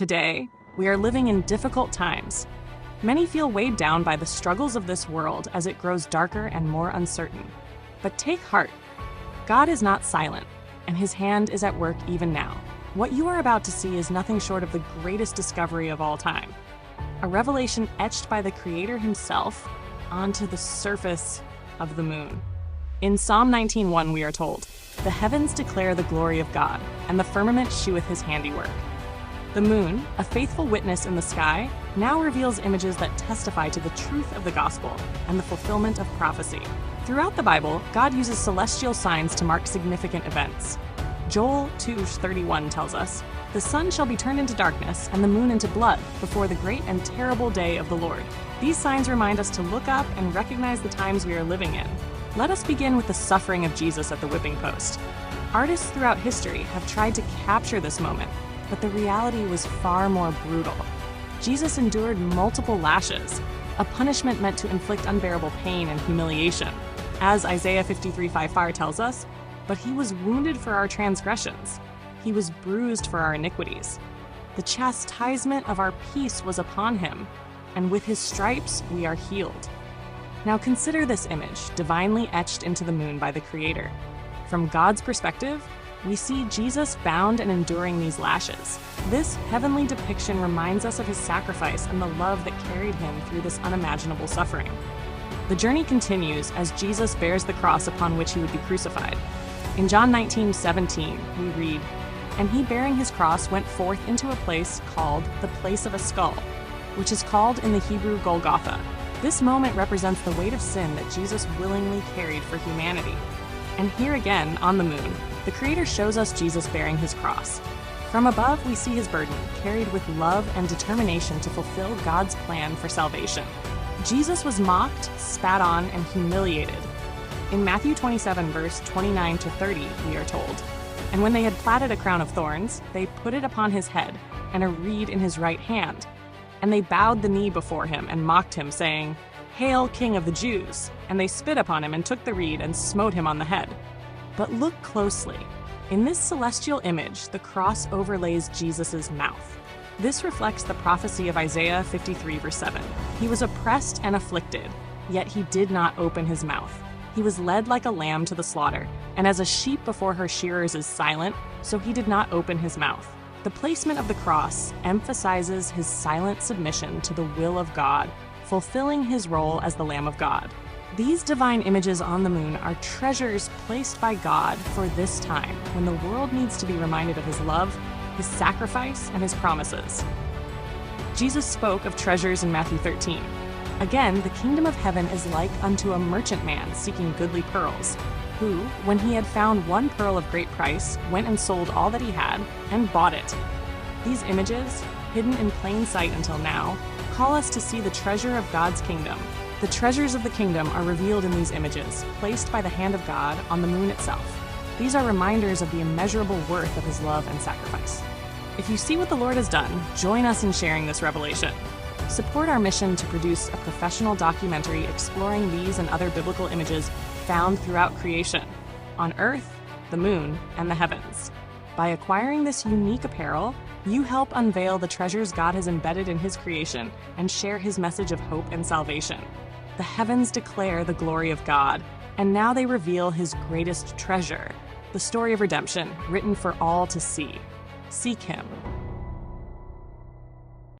Today, we are living in difficult times. Many feel weighed down by the struggles of this world as it grows darker and more uncertain. But take heart. God is not silent, and his hand is at work even now. What you are about to see is nothing short of the greatest discovery of all time. A revelation etched by the Creator himself onto the surface of the moon. In Psalm 19:1 we are told, "The heavens declare the glory of God, and the firmament sheweth his handiwork." The moon, a faithful witness in the sky, now reveals images that testify to the truth of the gospel and the fulfillment of prophecy. Throughout the Bible, God uses celestial signs to mark significant events. Joel 2:31 tells us, "The sun shall be turned into darkness and the moon into blood before the great and terrible day of the Lord." These signs remind us to look up and recognize the times we are living in. Let us begin with the suffering of Jesus at the whipping post. Artists throughout history have tried to capture this moment, but the reality was far more brutal. Jesus endured multiple lashes, a punishment meant to inflict unbearable pain and humiliation. As Isaiah 53:5 tells us, "But he was wounded for our transgressions. He was bruised for our iniquities. The chastisement of our peace was upon him, and with his stripes we are healed." Now consider this image, divinely etched into the moon by the Creator. From God's perspective, we see Jesus bound and enduring these lashes. This heavenly depiction reminds us of his sacrifice and the love that carried him through this unimaginable suffering. The journey continues as Jesus bears the cross upon which he would be crucified. In John 19:17, we read, "And he bearing his cross went forth into a place called the place of a skull, which is called in the Hebrew Golgotha." This moment represents the weight of sin that Jesus willingly carried for humanity. And here again, on the moon, the Creator shows us Jesus bearing his cross. From above, we see his burden, carried with love and determination to fulfill God's plan for salvation. Jesus was mocked, spat on, and humiliated. In Matthew 27, verse 29-30, we are told, "And when they had platted a crown of thorns, they put it upon his head, and a reed in his right hand. And they bowed the knee before him and mocked him, saying, 'Hail, King of the Jews!' And they spit upon him and took the reed and smote him on the head." But look closely. In this celestial image, the cross overlays Jesus' mouth. This reflects the prophecy of Isaiah 53, verse 7. "He was oppressed and afflicted, yet he did not open his mouth. He was led like a lamb to the slaughter, and as a sheep before her shearers is silent, so he did not open his mouth." The placement of the cross emphasizes his silent submission to the will of God, fulfilling his role as the Lamb of God. These divine images on the moon are treasures placed by God for this time, when the world needs to be reminded of his love, his sacrifice, and his promises. Jesus spoke of treasures in Matthew 13. "Again, the kingdom of heaven is like unto a merchant man seeking goodly pearls, who, when he had found one pearl of great price, went and sold all that he had and bought it." These images, hidden in plain sight until now, call us to see the treasure of God's kingdom. The treasures of the kingdom are revealed in these images, placed by the hand of God on the moon itself. These are reminders of the immeasurable worth of his love and sacrifice. If you see what the Lord has done, join us in sharing this revelation. Support our mission to produce a professional documentary exploring these and other biblical images found throughout creation, on Earth, the moon, and the heavens. By acquiring this unique apparel, you help unveil the treasures God has embedded in his creation and share his message of hope and salvation. The heavens declare the glory of God, and now they reveal his greatest treasure, the story of redemption written for all to see. Seek him,